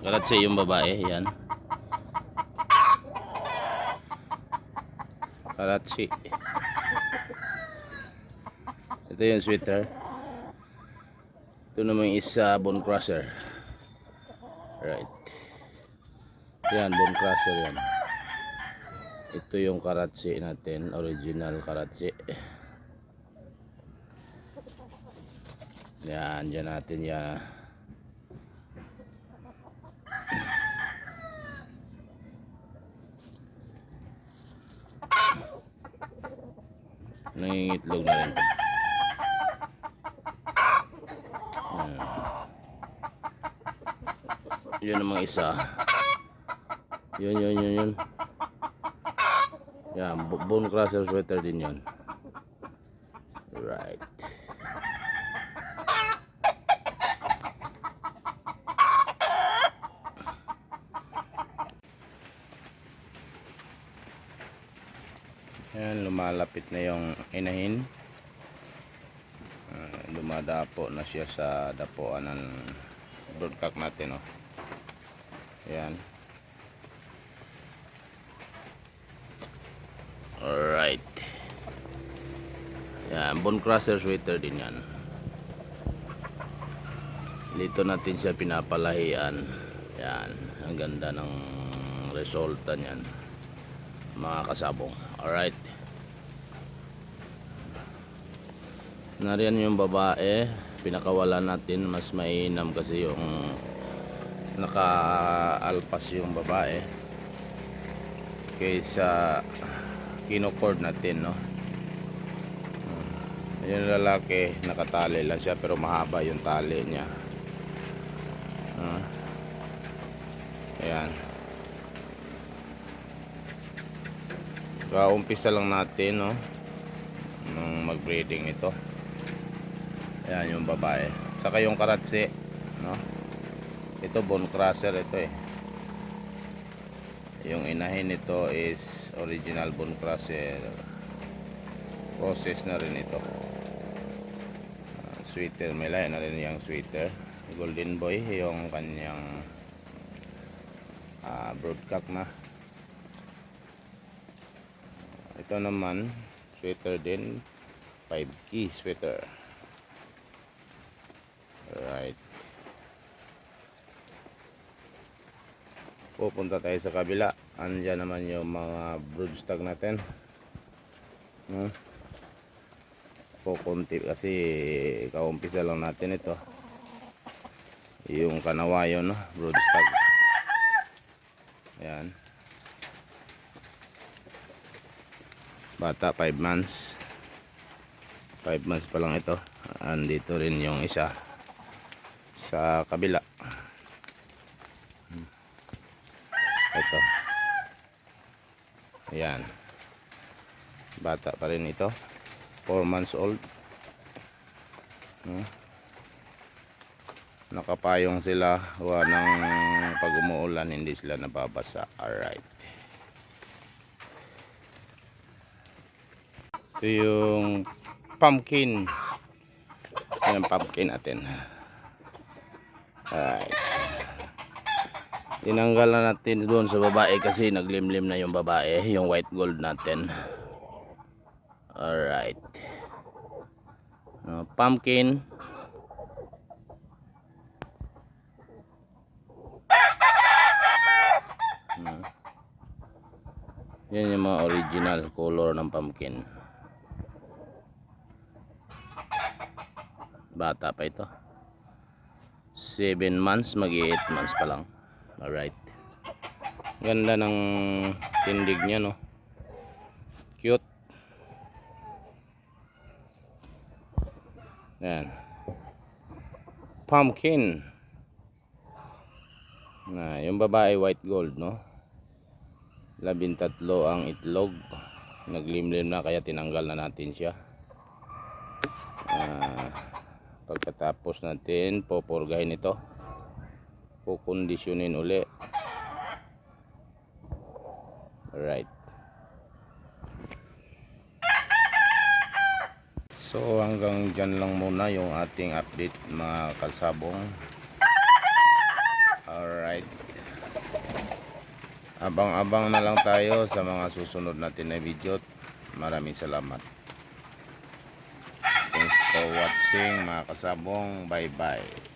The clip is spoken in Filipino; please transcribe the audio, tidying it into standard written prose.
Karatsi yung babae, yan. Karatsi. Ito yung sweater. Ito naman isa bone crusher. Right. Yan, bone crusher yan. Ito yung karatsi natin, original karatsi. Yan, dyan natin yan. Nangingitlog na rin. Yun namang isa. Yun. Yan, bone crusher sweater din yun. Right. Yan, lumalapit na yung inahin. Dumadapo na siya sa dapuan ng broodcock natin, oh. Yan. Alright. Yan, bone crusher sweater din yan. Dito natin siya pinapalahian. Yan, ang ganda ng resulta niyan, mga kasabong. Alright. Nariyan yung babae, pinakawalan natin, mas mainam kasi yung naka-alpas yung babae kaysa kinocord natin, no. Yung lalaki nakatali lang siya pero mahaba yung tali niya. Ayan. Kaumpisa lang natin, no, nung mag-breeding ito. Ayan yung babae. Saka yung karatsi, no. Ito bone crusher ito eh. Yung inahin nito is original bone crusher. Process na rin ito. Sweater, may layan na rin yung sweater. Golden boy yung kanyang broodcock na. Ito naman sweater din, 5 key sweater. Alright. Pupunta tayo sa kabila. Andyan naman yung mga broodstock natin. Kukunti kasi kaumpisa lang natin ito. Yung kanawayon, no, broodstock. Ayan. Bata, 5 months. 5 months pa lang ito. Andito rin yung isa sa kabila. Ito. Ayan. Bata pa rin ito. 4 months old. Nakapayong sila. Gawa ng pag umuulan hindi sila nababasa. Alright. Ito yung pumpkin. Yan ang pumpkin natin. Alright. Tinanggal na natin doon sa babae kasi naglimlim na yung babae, yung white gold natin. Alright. Pumpkin. Yan yung mga original color ng pumpkin. Bata pa ito. 7 months, mag-8 months pa lang. Alright. Ganda ng tindig niya, no. Cute. Yan. Pumpkin. Yung babae white gold, no. 13 ang itlog. Naglimlim na kaya tinanggal na natin siya. Pagkatapos natin popurgahin ito, kukondisyonin uli. Alright. So hanggang dyan lang muna yung ating update, mga kasabong. Alright. Abang-abang na lang tayo sa mga susunod natin na video. Maraming salamat. Thanks for watching mga kasabong. Bye bye.